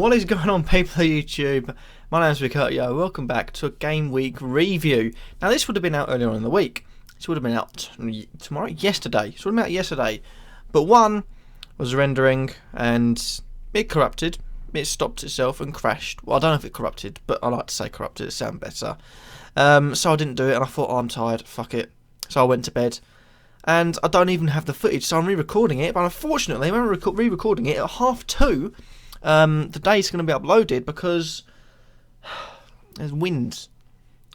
What is going on, people of YouTube? My name's Kurtyoy. Welcome back to a Game Week review. Now, this would have been out earlier on in the week. This would have been out yesterday. This would have been out yesterday. But one was rendering and it corrupted. It stopped itself and crashed. Well, I don't know if it corrupted, but I like to say corrupted. It sounds better. So I didn't do it, and I thought, oh, I'm tired. Fuck it. So I went to bed. And I don't even have the footage, so I'm re-recording it. But unfortunately, when I'm re-recording it at 2:30, the day's going to be uploaded because there's wind.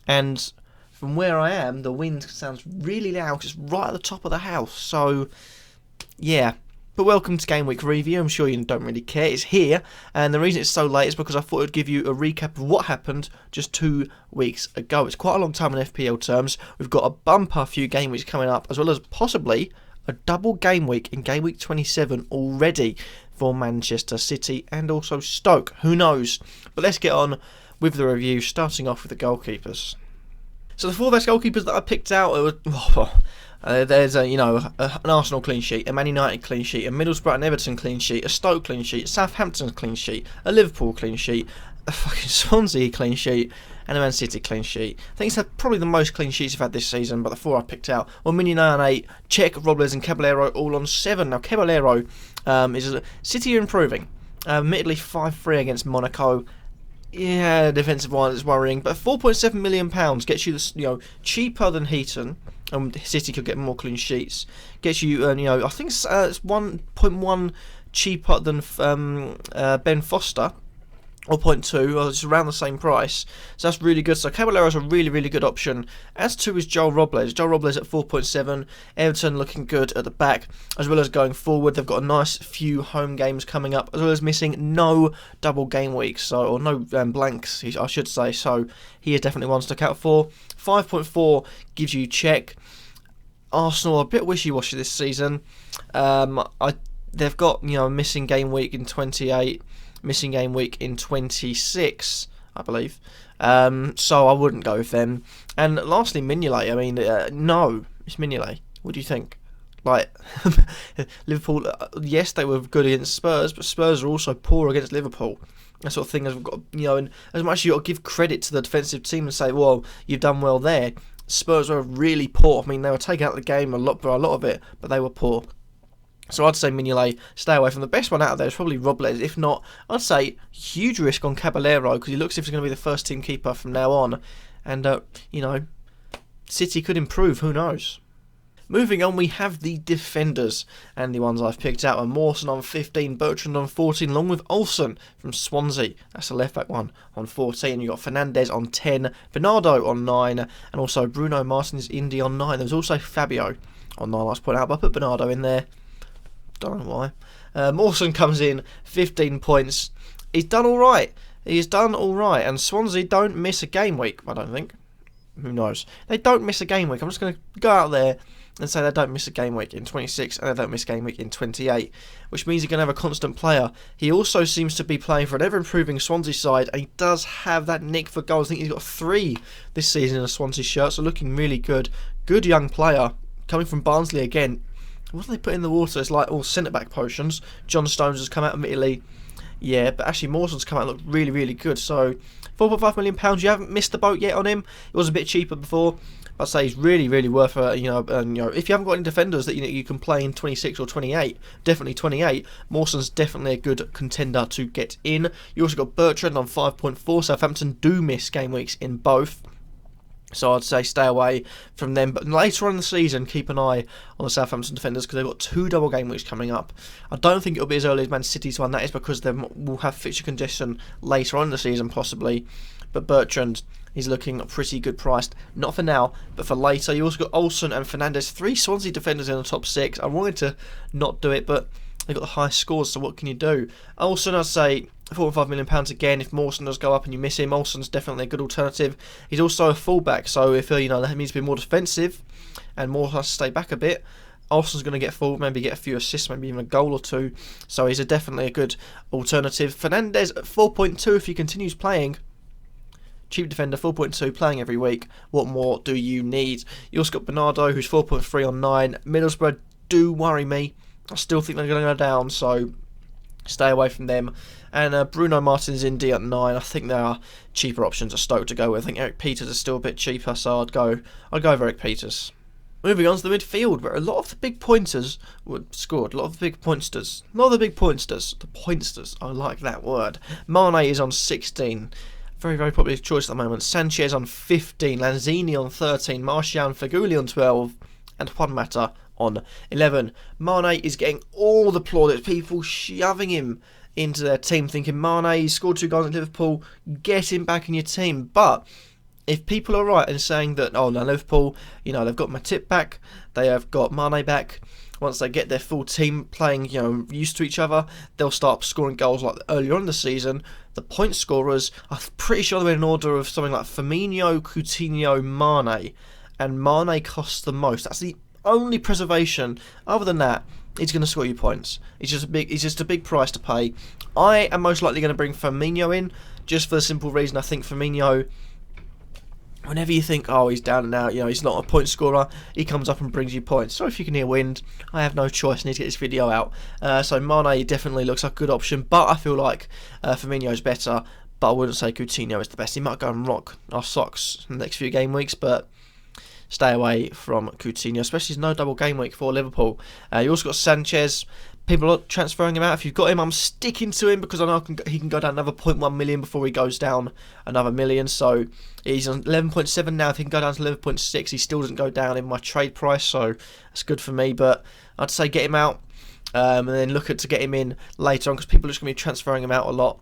And from where I am, the wind sounds really loud. It's right at the top of the house. So, yeah. But welcome to Game Week review. I'm sure you don't really care. It's here. And the reason it's so late is because I thought I'd give you a recap of what happened just 2 weeks ago. It's quite a long time in FPL terms. We've got a bumper few game weeks coming up, as well as possibly a double game week in Game Week 27 already for Manchester City and also Stoke. Who knows? But let's get on with the review, starting off with the goalkeepers. So the four best goalkeepers that I picked out there's an Arsenal clean sheet, a Man United clean sheet, a Middlesbrough and Everton clean sheet, a Stoke clean sheet, a Southampton clean sheet, a Liverpool clean sheet, a fucking Swansea clean sheet, and a Man City clean sheet. I think it's probably the most clean sheets I've had this season, but the four I picked out were Mignolet on 8, Cech, Robles and Caballero all on 7. Now Caballero City are improving. Admittedly 5-3 against Monaco. Yeah, defensive line is worrying, but £4.7 million gets you cheaper than Heaton. City could get more clean sheets. Gets you, I think it's 1.1 cheaper than Ben Foster, or 0.2, or it's around the same price. So that's really good. So Caballero's a really, really good option. As to is Joel Robles. Joel Robles at 4.7. Everton looking good at the back, as well as going forward. They've got a nice few home games coming up, as well as missing no double game weeks, or no blanks, I should say. So he is definitely one to look out for. 5.4 gives you Cech. Arsenal are a bit wishy-washy this season. They've got a missing game week in 28. Missing game week in 26, I believe. So I wouldn't go with them. And lastly, Mignolet. No, it's Mignolet. What do you think? Liverpool, yes, they were good against Spurs, but Spurs are also poor against Liverpool. That sort of thing. As we've got, and as much as you've got to give credit to the defensive team and say, well, you've done well there. Spurs were really poor. I mean, they were taking out the game a lot of it, but they were poor. So I'd say Mignolet, stay away from the best one out of there. Is probably Robles. If not, I'd say huge risk on Caballero because he looks as if he's going to be the first team keeper from now on. And, City could improve. Who knows? Moving on, we have the defenders. And the ones I've picked out are Mawson on 15, Bertrand on 14, along with Olsen from Swansea. That's the left-back one on 14. You've got Fernandez on 10, Bernardo on 9, and also Bruno Martins Indy on 9. There's also Fabio on 9, let's point out, but I put Bernardo in there. Don't know why. Mawson comes in, 15 points. He's done alright. And Swansea don't miss a game week, I don't think. Who knows? They don't miss a game week. I'm just going to go out there and say they don't miss a game week in 26 and they don't miss a game week in 28, which means you're going to have a constant player. He also seems to be playing for an ever-improving Swansea side, and he does have that nick for goals. I think he's got 3 this season in a Swansea shirt, so looking really good. Good young player, coming from Barnsley again. What do they put in the water? It's like all centre-back potions. John Stones has come out immediately. Yeah, but actually Mawson's come out and looked really, really good. So, £4.5 million. You haven't missed the boat yet on him. It was a bit cheaper before. I'd say he's really, really worth if you haven't got any defenders that you can play in 26 or 28, definitely 28. Mawson's definitely a good contender to get in. You also got Bertrand on 5.4. Southampton do miss game weeks in both. So I'd say stay away from them. But later on in the season, keep an eye on the Southampton defenders because they've got 2 double game weeks coming up. I don't think it'll be as early as Man City's one. That is because they will have fixture congestion later on in the season, possibly. But Bertrand, he's looking pretty good priced. Not for now, but for later. You also got Olsen and Fernandez. 3 Swansea defenders in the top 6. I wanted to not do it, but they've got the highest scores, so what can you do? Olsen, I'd say £4.5 million again. If Mawson does go up and you miss him, Olsen's definitely a good alternative. He's also a fullback, so if that means to be more defensive and more has to stay back a bit, Olsen's going to get forward, maybe get a few assists, maybe even a goal or 2. So he's definitely a good alternative. Fernandez at 4.2 if he continues playing. Cheap defender, 4.2, playing every week. What more do you need? You also got Bernardo, who's 4.3 on 9. Middlesbrough do worry me. I still think they're going to go down, so Stay away from them. And Bruno Martins Indy at 9. I think there are cheaper options at Stoke to go with. I think Eric Peters is still a bit cheaper, so I'd go with Eric Peters. Moving on to the midfield, where a lot of the big pointers were scored. A lot of the big pointsters. Not the big pointsters. The pointsters. I like that word. Mane is on 16. Very, very popular choice at the moment. Sanchez on 15. Lanzini on 13. Martial and Feghouli on 12. And Juan Mata on 11. Mane is getting all the plaudits. People shoving him into their team, thinking, Mane, he scored 2 goals at Liverpool. Get him back in your team. But if people are right in saying that, oh, now Liverpool, they've got Matip back, they have got Mane back. Once they get their full team playing, used to each other, they'll start scoring goals like earlier on in the season. The point scorers, I'm pretty sure they're in order of something like Firmino, Coutinho, Mane, and Mane costs the most. That's the only preservation. Other than that, he's going to score you points. It's just a big price to pay. I am most likely going to bring Firmino in, just for the simple reason I think Firmino, whenever you think, oh, he's down and out, he's not a point scorer, he comes up and brings you points. So if you can hear wind, I have no choice, I need to get this video out. So Mane definitely looks like a good option, but I feel like Firmino's better, but I wouldn't say Coutinho is the best. He might go and rock our socks in the next few game weeks, but stay away from Coutinho, especially there's no double game week for Liverpool. You also got Sanchez. People are transferring him out. If you've got him, I'm sticking to him because I know he can go down another 0.1 million before he goes down another million. So he's on 11.7 now. If he can go down to 11.6, he still doesn't go down in my trade price. So that's good for me. But I'd say get him out and then look to get him in later on because people are just going to be transferring him out a lot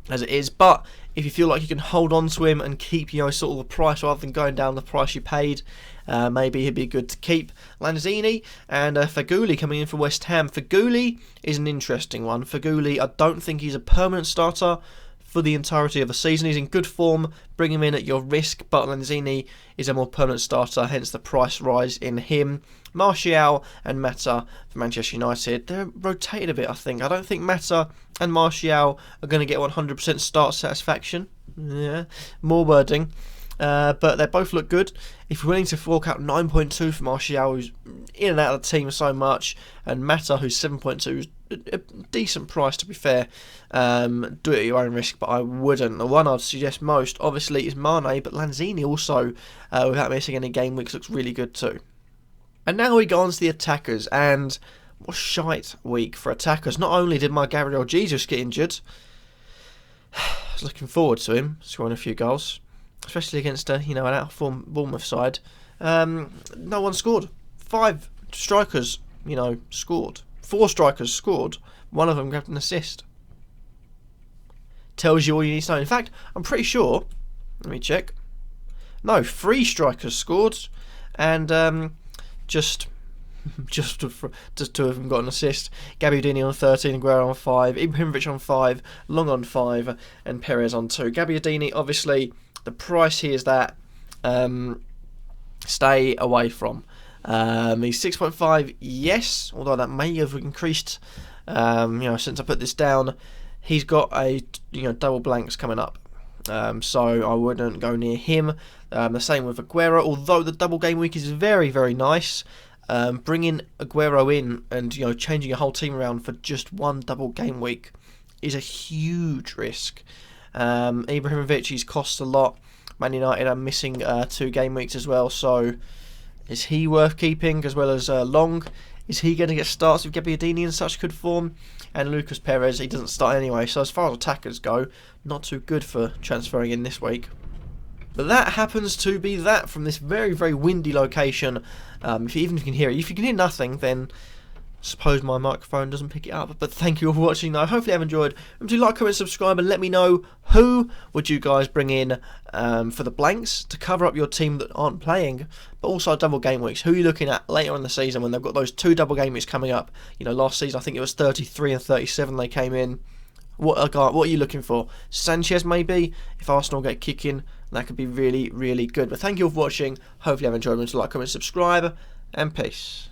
as it is. But if you feel like you can hold on to him and keep, sort of the price rather than going down the price you paid, maybe he'd be good to keep. Lanzini and Feghouli coming in for West Ham. Feghouli is an interesting one. Feghouli, I don't think he's a permanent starter for the entirety of the season. He's in good form, bring him in at your risk, but Lanzini is a more permanent starter, hence the price rise in him. Martial and Mata for Manchester United. They're rotated a bit, I think. I don't think Mata and Martial are going to get 100% start satisfaction. Yeah, more wording. But they both look good. If you're willing to fork out 9.2 for Martial, who's in and out of the team so much, and Mata, who's 7.2, is a decent price to be fair, do it at your own risk, but I wouldn't. The one I'd suggest most, obviously, is Mane, but Lanzini also, without missing any game weeks, looks really good too. And now we go on to the attackers, and what a shite week for attackers. Not only did my Gabriel Jesus get injured, I was looking forward to him scoring a few goals, especially against an out-of-form Bournemouth side. No one scored. 5 strikers, scored. 4 strikers scored. One of them grabbed an assist. Tells you all you need to know. In fact, I'm pretty sure, let me check. No, 3 strikers scored, and just 2 of them got an assist. Gabbiadini on 13, Aguero on 5, Ibrahimovic on 5, Long on 5, and Perez on 2. Gabbiadini, obviously, the price here is that stay away from. He's 6.5, yes, although that may have increased, since I put this down. He's got a double blanks coming up, so I wouldn't go near him. The same with Aguero, although the double game week is very, very nice. Bringing Aguero in and changing your whole team around for just one double game week is a huge risk. Ibrahimovic, he's cost a lot. Man United are missing 2 game weeks as well, so is he worth keeping as well as Long? Is he going to get starts with Gabbiadini in such good form? And Lucas Perez, he doesn't start anyway, so as far as attackers go, not too good for transferring in this week. But that happens to be that from this very, very windy location. If you can hear it. If you can hear nothing, then I suppose my microphone doesn't pick it up. But thank you all for watching, though. Hopefully you have enjoyed. Remember to like, comment, subscribe, and let me know who would you guys bring in for the blanks to cover up your team that aren't playing, but also double game weeks. Who are you looking at later in the season when they've got those 2 double game weeks coming up? Last season I think it was 33 and 37 they came in. What are you looking for? Sanchez maybe? If Arsenal get kicking, that could be really, really good. But thank you all for watching. Hopefully you have enjoyed. Remember to like, comment, subscribe, and peace.